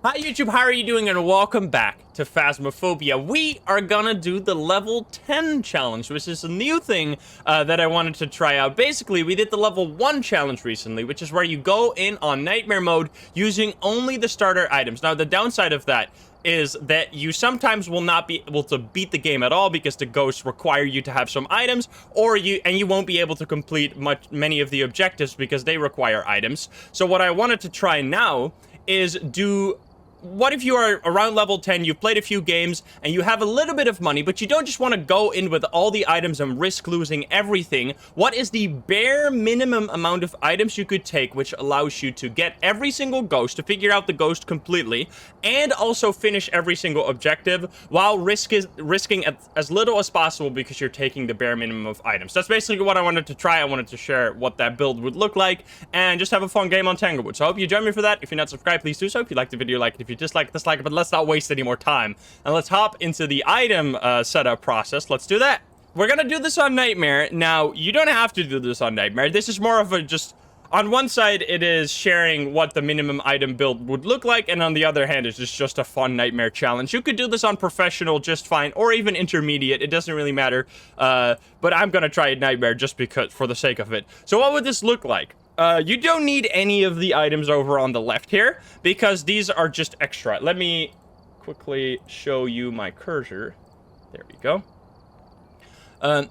Hi YouTube, how are you doing? And welcome back to Phasmophobia. We are gonna do the level 10 challenge, which is a new thing that I wanted to try out. Basically, we did the level 1 challenge recently, which is where you go in on nightmare mode using only the starter items. Now, the downside of that is that you sometimes will not be able to beat the game at all because the ghosts require you to have some items, or you won't be able to complete many of the objectives because they require items. So what I wanted to try now is what if you are around level 10, you've played a few games, and you have a little bit of money, but you don't just want to go in with all the items and risk losing everything? What is the bare minimum amount of items you could take which allows you to get every single ghost, to figure out the ghost completely, and also finish every single objective while risking as little as possible because you're taking the bare minimum of items? That's basically what I wanted to try. I wanted to share what that build would look like and just have a fun game on Tanglewood. So I hope you join me for that. If you're not subscribed, please do so. If you liked the video, like it. If you dislike it, but let's not waste any more time. And let's hop into the item setup process. Let's do that. We're gonna do this on Nightmare. Now, you don't have to do this on Nightmare. This is more of a just... On one side, it is sharing what the minimum item build would look like, and on the other hand, it's just a fun Nightmare challenge. You could do this on Professional just fine, or even Intermediate. It doesn't really matter. But I'm gonna try it Nightmare just because, for the sake of it. So what would this look like? You don't need any of the items over on the left here, because these are just extra. Let me quickly show you my cursor. There we go.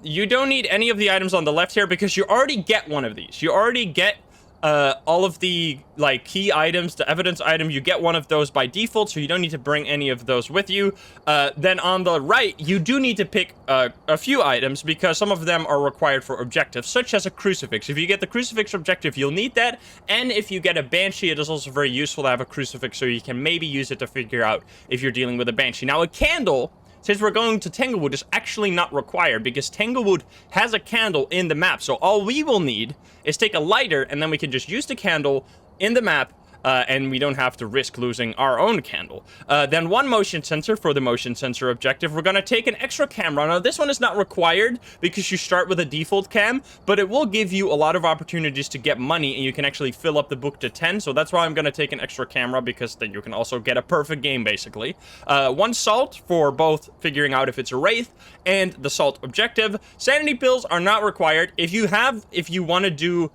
You don't need any of the items on the left here because you already get one of these. You already get all of the key items, the evidence item. You get one of those by default, so you don't need to bring any of those with you. Then on the right, you do need to pick a few items because some of them are required for objectives, such as a crucifix. If you get the crucifix objective, you'll need that. And if you get a banshee, it is also very useful to have a crucifix, so you can maybe use it to figure out if you're dealing with a banshee. Now, a candle, since we're going to Tanglewood, is actually not required because Tanglewood has a candle in the map. So all we will need is take a lighter, and then we can just use the candle in the map, and we don't have to risk losing our own candle. Then one motion sensor for the motion sensor objective. We're going to take an extra camera. Now, this one is not required because you start with a default cam, but it will give you a lot of opportunities to get money, and you can actually fill up the book to 10. So that's why I'm going to take an extra camera, because then you can also get a perfect game, basically. One salt for both figuring out if it's a wraith and the salt objective. Sanity pills are not required. If you want to do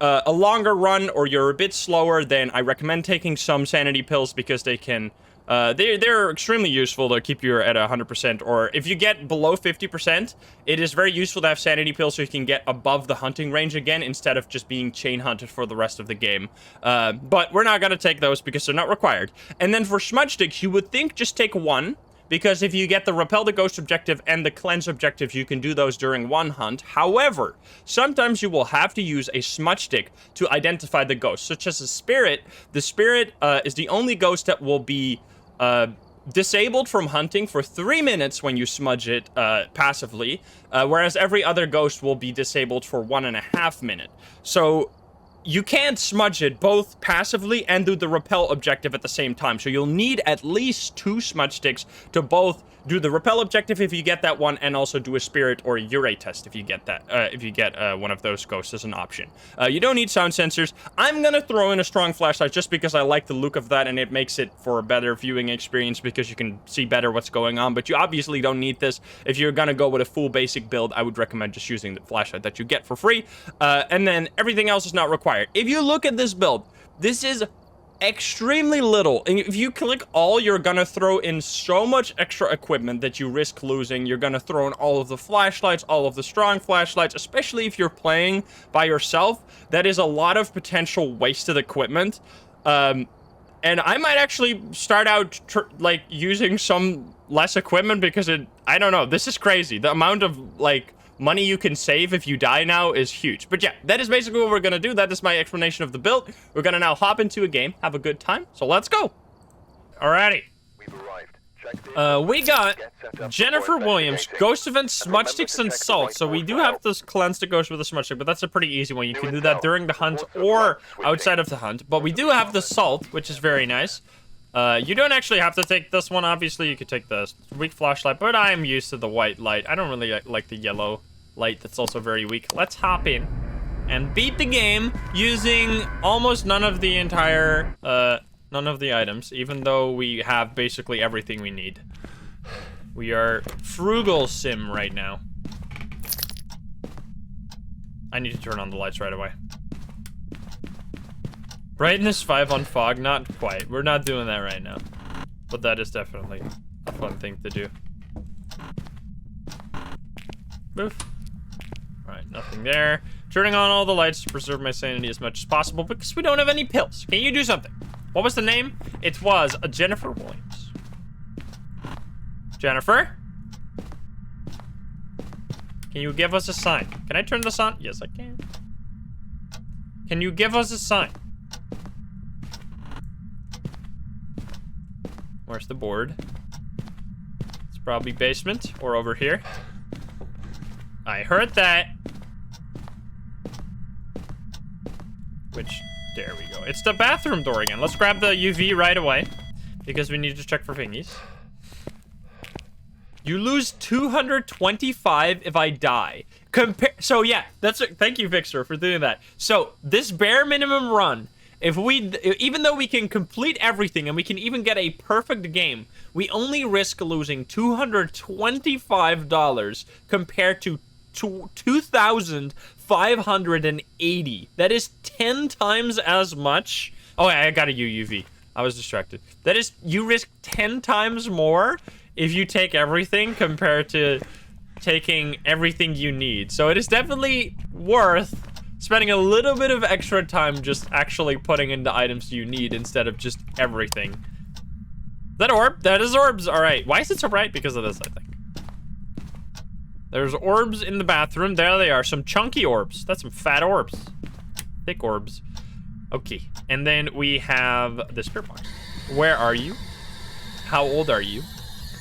a longer run, or you're a bit slower, then I recommend taking some sanity pills because they can, they're extremely useful to keep you at 100%, or if you get below 50%, it is very useful to have sanity pills so you can get above the hunting range again instead of just being chain hunted for the rest of the game. But we're not going to take those because they're not required. And then for smudge sticks, you would think just take one, because if you get the Repel the Ghost objective and the Cleanse objectives, you can do those during one hunt. However, sometimes you will have to use a smudge stick to identify the ghost, such as a spirit. The spirit is the only ghost that will be disabled from hunting for 3 minutes when you smudge it passively, whereas every other ghost will be disabled for 1.5 minutes. So you can't smudge it both passively and do the repel objective at the same time. So you'll need at least 2 smudge sticks to both do the repel objective if you get that one, and also do a spirit or a urate test if you get that, if you get one of those ghosts as an option. You don't need sound sensors. I'm gonna throw in a strong flashlight just because I like the look of that, and it makes it for a better viewing experience because you can see better what's going on. But you obviously don't need this. If you're gonna go with a full basic build, I would recommend just using the flashlight that you get for free. And then everything else is not required. If you look at this build, this is extremely little, and if you click all, you're gonna throw in so much extra equipment that you risk losing. You're gonna throw in all of the flashlights, all of the strong flashlights, especially if you're playing by yourself. That is a lot of potential wasted equipment. And I might actually start out using some less equipment because I don't know, this is crazy. The amount of money you can save if you die now is huge. But yeah, that is basically what we're gonna do. That is my explanation of the build. We're gonna now hop into a game, have a good time, so let's go. Alrighty. We got Jennifer Williams, Ghost Event, Smudge Sticks, and Salt. So we do have this Cleanse the Ghost with a Smudge Stick, but that's a pretty easy one. You can do that during the hunt or outside of the hunt. But we do have the Salt, which is very nice. You don't actually have to take this one. Obviously, you could take the weak flashlight, but I am used to the white light. I don't really like the yellow light that's also very weak. Let's hop in and beat the game using almost none of the entire None of the items, even though we have basically everything we need. We are frugal sim right now. I need to turn on the lights right away. Brightness 5 on fog, not quite. We're not doing that right now. But that is definitely a fun thing to do. Move. Alright, nothing there. Turning on all the lights to preserve my sanity as much as possible because we don't have any pills. Can you do something? What was the name? It was Jennifer Williams. Jennifer? Can you give us a sign? Can I turn this on? Yes, I can. Can you give us a sign? Where's the board? It's probably basement or over here. I heard that. Which, there we go. It's the bathroom door again. Let's grab the UV right away because we need to check for thingies. You lose 225 if I die. So yeah, thank you, Vixer, for doing that. So this bare minimum run, even though we can complete everything and we can even get a perfect game, we only risk losing $225 compared to 2,580. That is 10 times as much. Oh, I got a UUV. I was distracted. That is, you risk 10 times more if you take everything compared to taking everything you need. So it is definitely worth spending a little bit of extra time just actually putting in the items you need instead of just everything. That orb? That is orbs. All right. Why is it so bright? Because of this, I think. There's orbs in the bathroom. There they are. Some chunky orbs. That's some fat orbs. Thick orbs. Okay. And then we have the spirit box. Where are you? How old are you?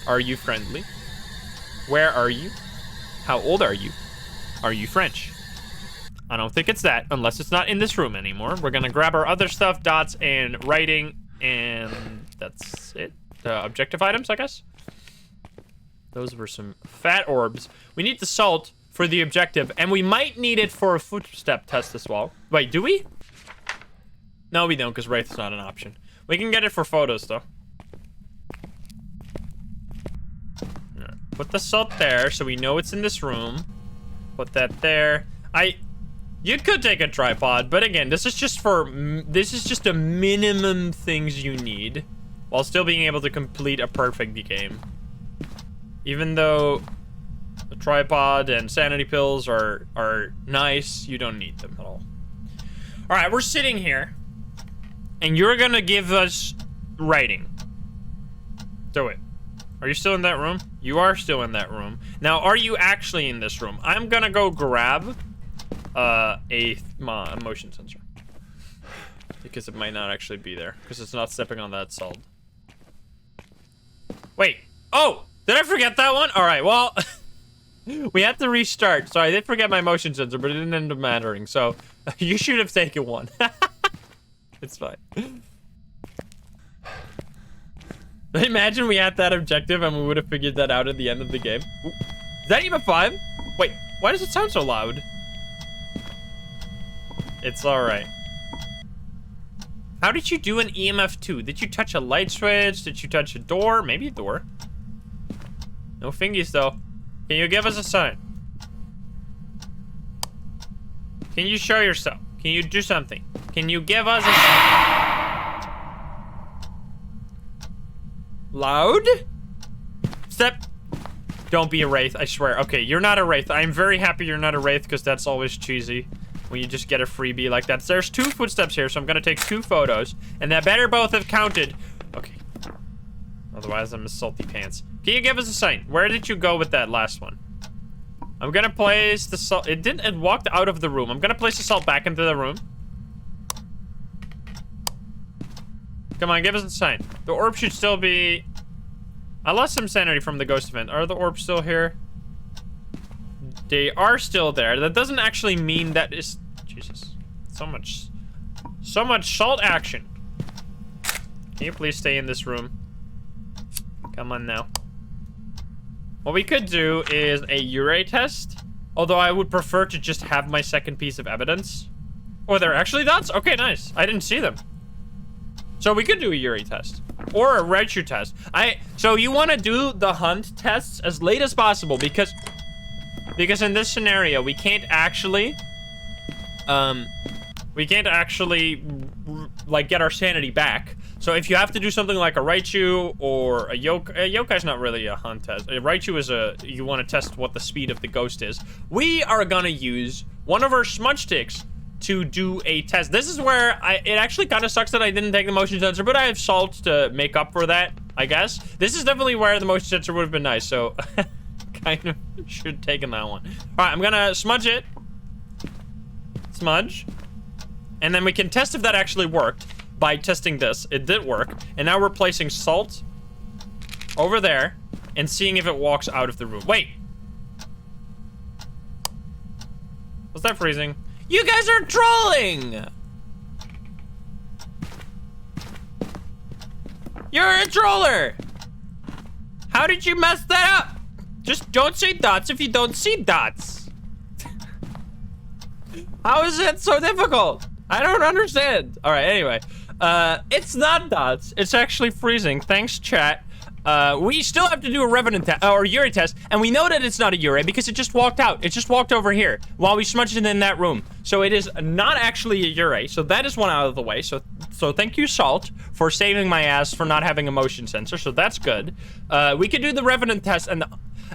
Are you friendly? Where are you? How old are you? Are you French? I don't think it's that, unless it's not in this room anymore. We're gonna grab our other stuff, dots and writing, and that's it. The objective items, I guess. Those were some fat orbs. We need the salt for the objective, and we might need it for a footstep test as well. Wait, do we? No, we don't, because Wraith's not an option. We can get it for photos, though. Put the salt there, so we know it's in this room. Put that there. You could take a tripod, but again, this is just a minimum things you need, while still being able to complete a perfect game. Even though the tripod and sanity pills are nice, you don't need them at all. All right, we're sitting here, and you're gonna give us writing. Do it. Are you still in that room? You are still in that room. Now, are you actually in this room? I'm gonna go grab a motion sensor. Because it might not actually be there. Because it's not stepping on that salt. Wait. Oh! Did I forget that one? Alright, well... we had to restart. So I did forget my motion sensor, but it didn't end up mattering. So, you should have taken one. It's fine. Imagine we had that objective and we would have figured that out at the end of the game. Ooh. Is that even 5? Wait, why does it sound so loud? It's alright. How did you do an EMF 2? Did you touch a light switch? Did you touch a door? Maybe a door. No fingies though. Can you give us a sign? Can you show yourself? Can you do something? Can you give us a sign? Loud? Step. Don't be a wraith, I swear. Okay, you're not a wraith. I'm very happy you're not a wraith because that's always cheesy when you just get a freebie like that. There's 2 footsteps here, so I'm gonna take 2 photos, and that better both have counted. Okay. Otherwise, I'm a salty pants. Can you give us a sign? Where did you go with that last one? I'm gonna place the salt. It walked out of the room. I'm gonna place the salt back into the room. Come on, give us a sign. The orb should still be... I lost some sanity from the ghost event. Are the orbs still here? They are still there. That doesn't actually mean that is... Jesus. So much salt action. Can you please stay in this room? Come on now. What we could do is a Urey test. Although I would prefer to just have my second piece of evidence. Oh, they're actually dots? Okay, nice. I didn't see them. So we could do a Yuri test or a Raichu test. So you want to do the hunt tests as late as possible because in this scenario we can't actually like get our sanity back. So if you have to do something like a Raichu or a Yokai's not really a hunt test. A Raichu is you want to test what the speed of the ghost is. We are gonna use one of our smudge sticks to do a test. This is where it actually kind of sucks that I didn't take the motion sensor, but I have salt to make up for that, I guess. This is definitely where the motion sensor would have been nice, so kind of should have taken that one. All right, I'm gonna smudge it. Smudge. And then we can test if that actually worked by testing this. It did work. And now we're placing salt over there and seeing if it walks out of the room. Wait. Was that freezing? You guys are trolling! You're a troller! How did you mess that up? Just don't say dots if you don't see dots. How is it so difficult? I don't understand. All right, anyway. It's not dots. It's actually freezing. Thanks, chat. We still have to do a Revenant test, or Yuri test, and we know that it's not a Yuri because it just walked out. It just walked over here while we smudged it in that room. So it is not actually a Yuri. So that is one out of the way. So thank you, Salt, for saving my ass for not having a motion sensor. So that's good. We could do the Revenant test, and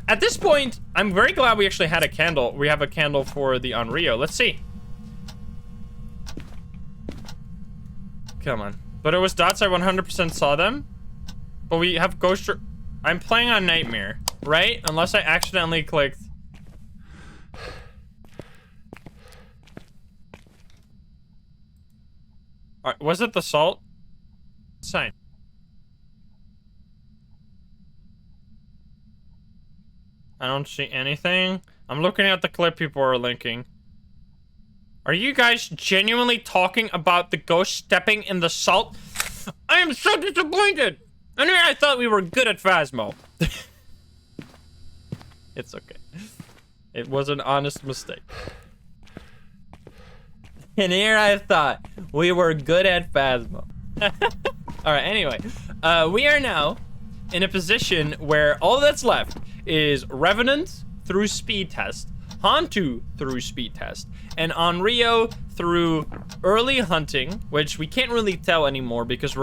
at this point, I'm very glad we actually had a candle. We have a candle for the Onryo. Let's see. Come on. But it was dots. I 100% saw them. But we have ghost. I'm playing on Nightmare, right? Unless I accidentally clicked. All right, was it the salt? Sign. I don't see anything. I'm looking at the clip people are linking. Are you guys genuinely talking about the ghost stepping in the salt? I am so disappointed. Anyway, I thought we were good at Phasmo. It's okay. It was an honest mistake. And here I thought we were good at Phasmo. Alright, anyway. We are now in a position where all that's left is Revenant through speed test, Hantu through speed test, and Onryo through early hunting, which we can't really tell anymore because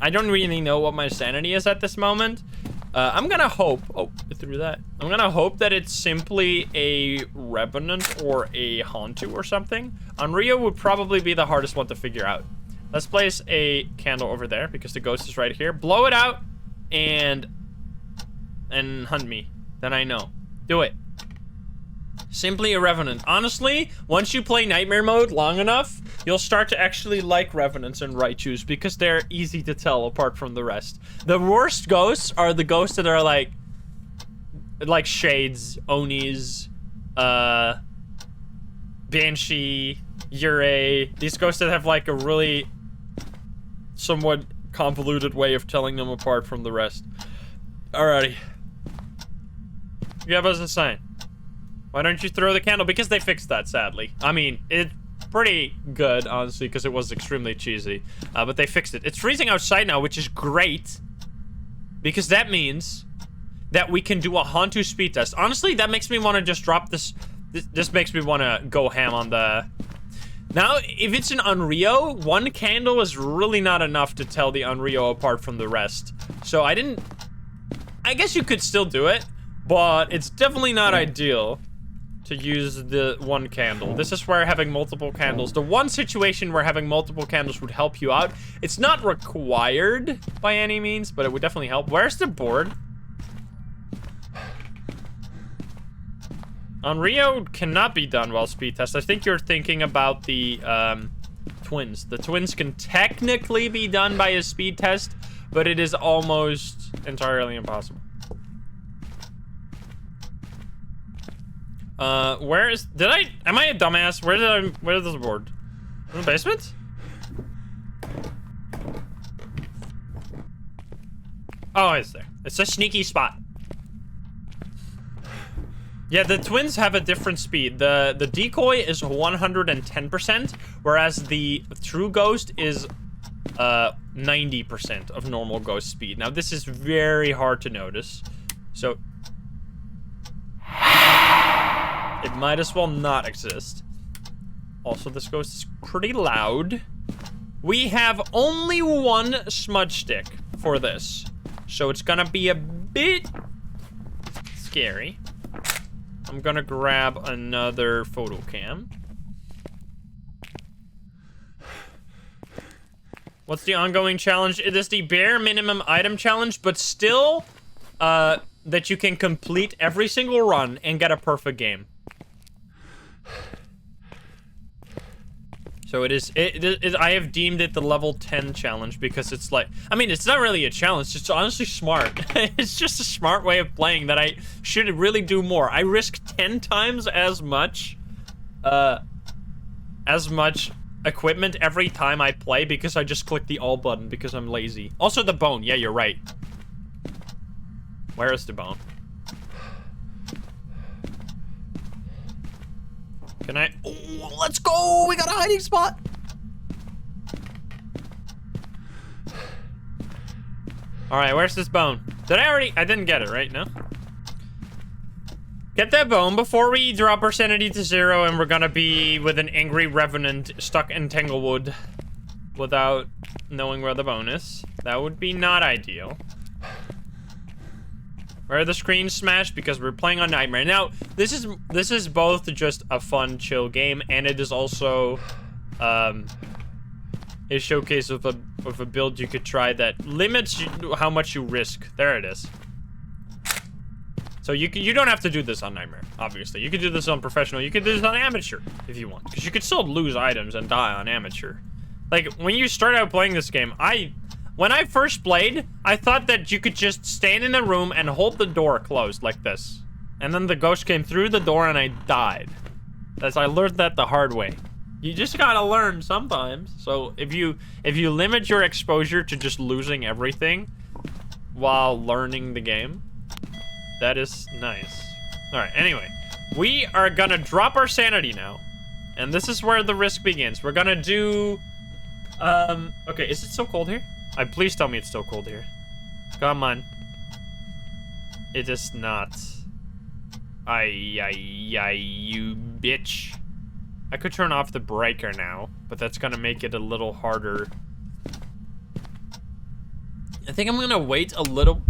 I don't really know what my sanity is at this moment. I'm gonna hope, through that. I'm gonna hope that it's simply a Revenant or a Hantu or something. Onryo would probably be the hardest one to figure out. Let's place a candle over there because the ghost is right here. Blow it out and hunt me. Then I know. Do it. Simply a Revenant. Honestly, once you play Nightmare mode long enough, you'll start to actually like Revenants and Raichus because they're easy to tell apart from the rest. The worst ghosts are the ghosts that are like Shades, Onis, Banshee, Yurei. These ghosts that have like a really somewhat convoluted way of telling them apart from the rest. Alrighty. Give us a sign. Why don't you throw the candle? Because they fixed that, sadly. I mean, it's pretty good, honestly, because it was extremely cheesy. But they fixed it. It's freezing outside now, which is great. Because that means that we can do a Hantu speed test. Honestly, that makes me want to just drop this. This makes me want to go ham on the... Now, if it's an Onryo, one candle is really not enough to tell the Onryo apart from the rest. So I guess you could still do it, but it's definitely not ideal to use the one candle. This is where having multiple candles, the one situation where having multiple candles would help you out. It's not required by any means, but it would definitely help. Where's the board? Onryo cannot be done while speed test. I think you're thinking about the twins. The twins can technically be done by a speed test, but it is almost entirely impossible. Am I a dumbass? Where is the board? In the basement? Oh, it's there. It's a sneaky spot. Yeah, the twins have a different speed. The decoy is 110%, whereas the true ghost is 90% of normal ghost speed. Now, this is very hard to notice, so it might as well not exist. Also, this ghost is pretty loud. We have only one smudge stick for this, so it's gonna be a bit scary. I'm gonna grab another photo cam. What's the ongoing challenge? It is the bare minimum item challenge, but still, that you can complete every single run and get a perfect game. So it is, I have deemed it the level 10 challenge because it's like, I mean, it's not really a challenge, it's honestly smart. It's just a smart way of playing that I should really do more. I risk 10 times as much equipment every time I play because I just click the all button because I'm lazy. Also the bone, yeah, you're right. Where is the bone? Can I? Oh, let's go! We got a hiding spot! Alright, where's this bone? Did I already? I didn't get it, right? No? Get that bone before we drop our sanity to 0 and we're gonna be with an angry revenant stuck in Tanglewood without knowing where the bone is. That would be not ideal. Where are the screens smashed? Because we're playing on Nightmare. Now, this is both just a fun, chill game, and it is also a showcase of a build you could try that limits how much you risk. There it is. So you don't have to do this on Nightmare, obviously. You could do this on Professional. You could do this on Amateur if you want, because you could still lose items and die on Amateur. Like, when you start out playing this game, when I first played, I thought that you could just stand in a room and hold the door closed like this. And then the ghost came through the door and I died. I learned that the hard way. You just gotta learn sometimes. So if you limit your exposure to just losing everything while learning the game, that is nice. Alright, anyway. We are gonna drop our sanity now. And this is where the risk begins. We're gonna do... okay, is it so cold here? Please tell me it's still cold here. Come on. It is not. You bitch. I could turn off the breaker now, but that's gonna make it a little harder. I think I'm gonna wait a little.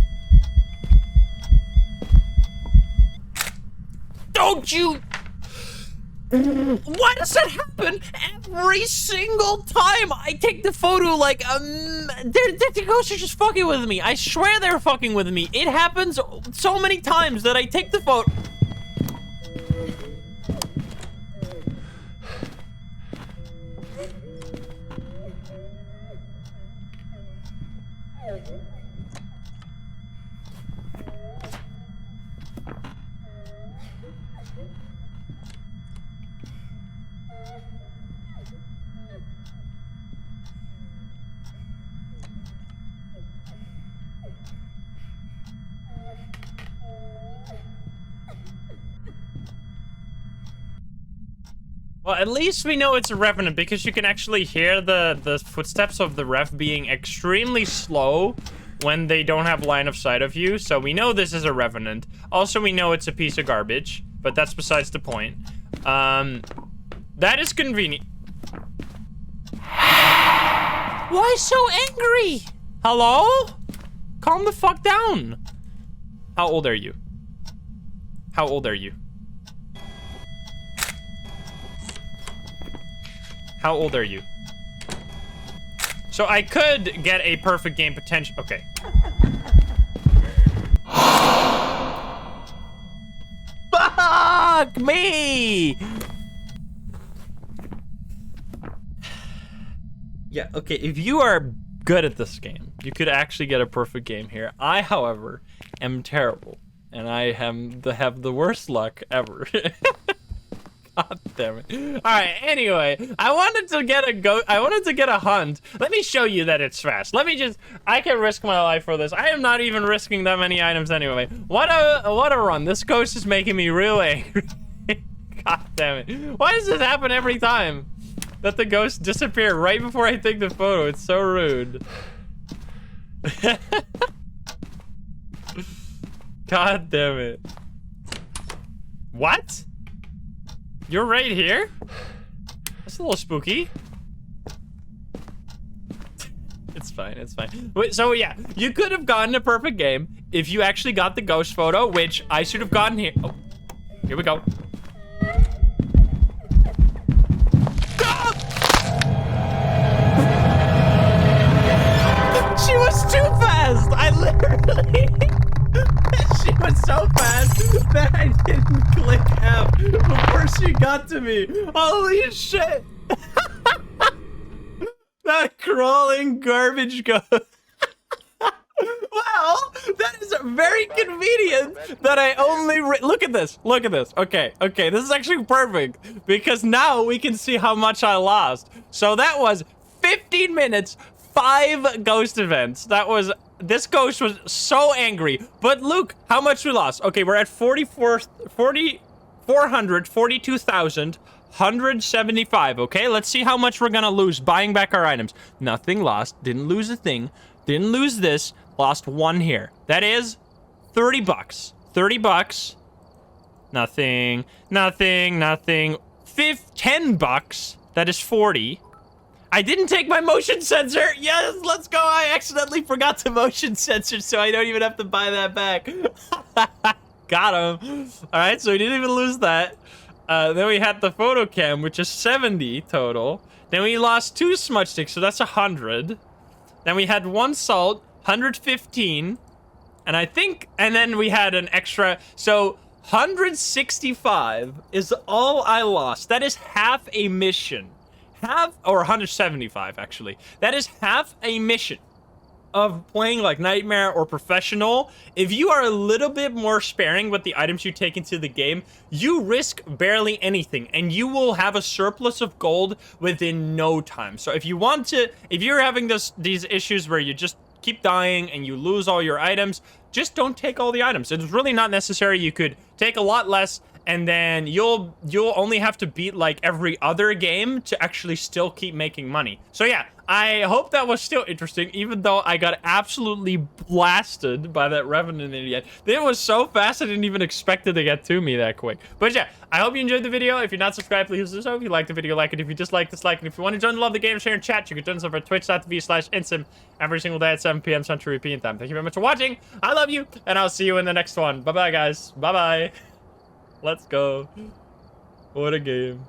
Don't you! Why does that happen every single time I take the photo? Like, the ghosts are just fucking with me. I swear they're fucking with me. It happens so many times that I take the photo. Well, at least we know it's a revenant because you can actually hear the footsteps of the ref being extremely slow when they don't have line of sight of you. So we know this is a revenant. Also, we know it's a piece of garbage, but that's besides the point. That is convenient. Why so angry? Hello? Calm the fuck down. How old are you? How old are you? How old are you? So I could get a perfect game potential. Okay. Fuck me! Yeah, okay, if you are good at this game, you could actually get a perfect game here. I, however, am terrible. And I have the worst luck ever. God damn it. Alright, anyway, I wanted to get a hunt. Let me show you that it's fast. I can risk my life for this. I am not even risking that many items anyway. What a run. This ghost is making me real angry. God damn it. Why does this happen every time? That the ghosts disappear right before I take the photo. It's so rude. God damn it. What? You're right here? That's a little spooky. It's fine, it's fine. Wait, so yeah, you could have gotten a perfect game if you actually got the ghost photo, which I should have gotten here. Oh, here we go. She was too fast! I literally... She was so fast that I didn't click F before she got to me. Holy shit! That crawling garbage ghost. Well, that is very convenient that I only... Look at this. Look at this. Okay, okay. This is actually perfect because now we can see how much I lost. So that was 15 minutes, 5 ghost events. That was... This ghost was so angry. But look how much we lost. Okay, we're at 442,175. Okay, let's see how much we're gonna lose buying back our items. Nothing lost. Didn't lose a thing. Didn't lose this. Lost 1 here. That is 30 bucks. 30 bucks. Nothing. Nothing. Nothing. 10 bucks. That is 40. I didn't take my motion sensor. Yes, let's go. I accidentally forgot the motion sensor, so I don't even have to buy that back. Got him. All right, so we didn't even lose that. Then we had the photo cam, which is 70 total. Then we lost 2 smudge sticks, so that's 100. Then we had 1 salt, 115. And I think, and then we had an extra, so 165 is all I lost. That is half a mission. Or 175 actually. That is half a mission of playing like Nightmare or Professional. If you are a little bit more sparing with the items you take into the game, you risk barely anything and you will have a surplus of gold within no time. So if you want to, if you're having these issues where you just keep dying and you lose all your items, just don't take all the items. It's really not necessary. You could take a lot less and then you'll only have to beat like every other game to actually still keep making money. So yeah, I hope that was still interesting, even though I got absolutely blasted by that Revenant idiot. It was so fast, I didn't even expect it to get to me that quick. But yeah, I hope you enjoyed the video. If you're not subscribed, please do so. If you liked the video, like it. If you dislike, dislike. And if you want to join the Love the Game, share, and chat, you can join us over at twitch.tv/insym every single day at 7 p.m. Central European time. Thank you very much for watching. I love you, and I'll see you in the next one. Bye-bye, guys. Bye-bye. Let's go. What a game.